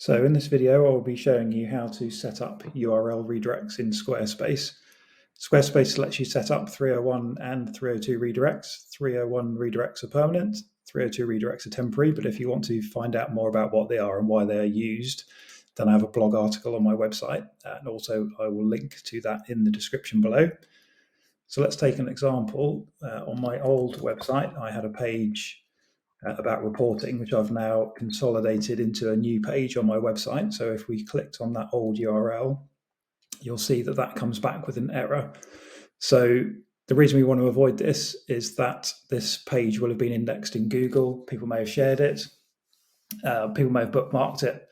So in this video, I'll be showing you how to set up URL redirects in Squarespace. Squarespace lets you set up 301 and 302 redirects. 301 redirects are permanent, 302 redirects are temporary, but if you want to find out more about what they are and why they are used, then I have a blog article on my website, and also I will link to that in the description below. So let's take an example. On my old website, I had a page about reporting, which I've now consolidated into a new page on my website. So if we clicked on that old URL, you'll see that that comes back with an error. So the reason we want to avoid this is that this page will have been indexed in Google. People may have shared it. People may have bookmarked it.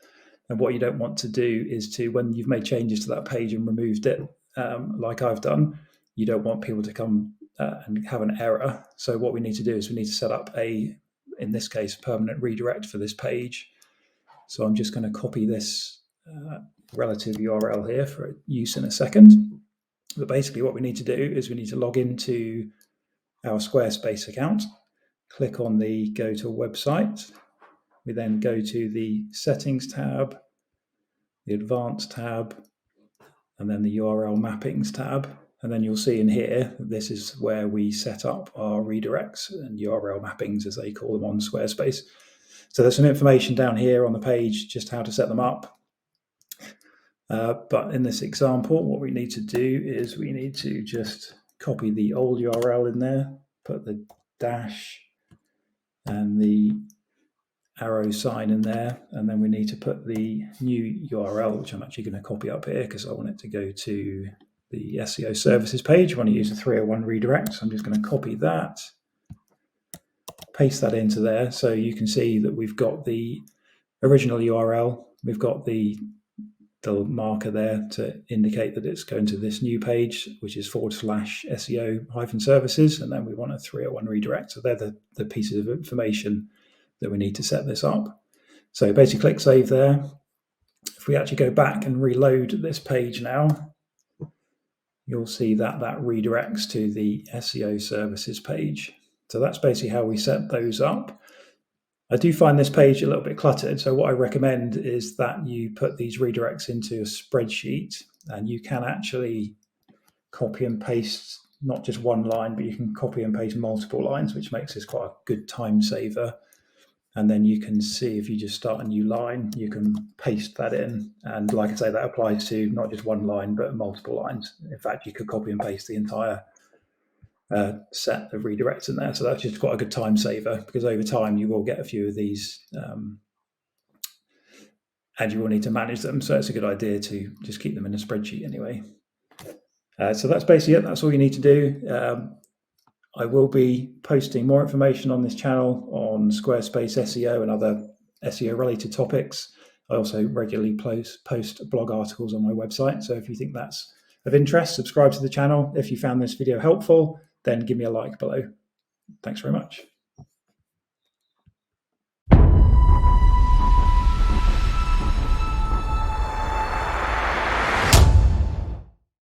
And what you don't want to do is to, when you've made changes to that page and removed it, like I've done, you don't want people to come and have an error. So what we need to do is we need to set up in this case, permanent redirect for this page. So I'm just going to copy this relative URL here for use in a second. But basically what we need to do is we need to log into our Squarespace account, click on the go to website. We then go to the settings tab, the advanced tab, and then the URL mappings tab. And then you'll see in here, this is where we set up our redirects and URL mappings, as they call them on Squarespace. So there's some information down here on the page, just how to set them up. But in this example, what we need to do is we need to just copy the old URL in there, put the dash and the arrow sign in there, and then we need to put the new URL, which I'm actually going to copy up here because I want it to go to the SEO services page. I want to use a 301 redirect, so I'm just going to copy that, paste that into there, so you can see that we've got the original URL, we've got the marker there to indicate that it's going to this new page, which is /SEO-services, and then we want a 301 redirect. So they're the pieces of information that we need to set this up. So basically click save there. If we actually go back and reload this page now, you'll see that that redirects to the SEO services page. So that's basically how we set those up. I do find this page a little bit cluttered, so what I recommend is that you put these redirects into a spreadsheet, and you can actually copy and paste not just one line, but you can copy and paste multiple lines, which makes this quite a good time saver. And then you can see, if you just start a new line, you can paste that in. And like I say, that applies to not just one line, but multiple lines. In fact, you could copy and paste the entire set of redirects in there. So that's just quite a good time saver, because over time you will get a few of these and you will need to manage them. So it's a good idea to just keep them in a spreadsheet anyway. So that's basically it. That's all you need to do. I will be posting more information on this channel on Squarespace SEO and other SEO related topics. I also regularly post blog articles on my website. So if you think that's of interest, subscribe to the channel. If you found this video helpful, then give me a like below. Thanks very much.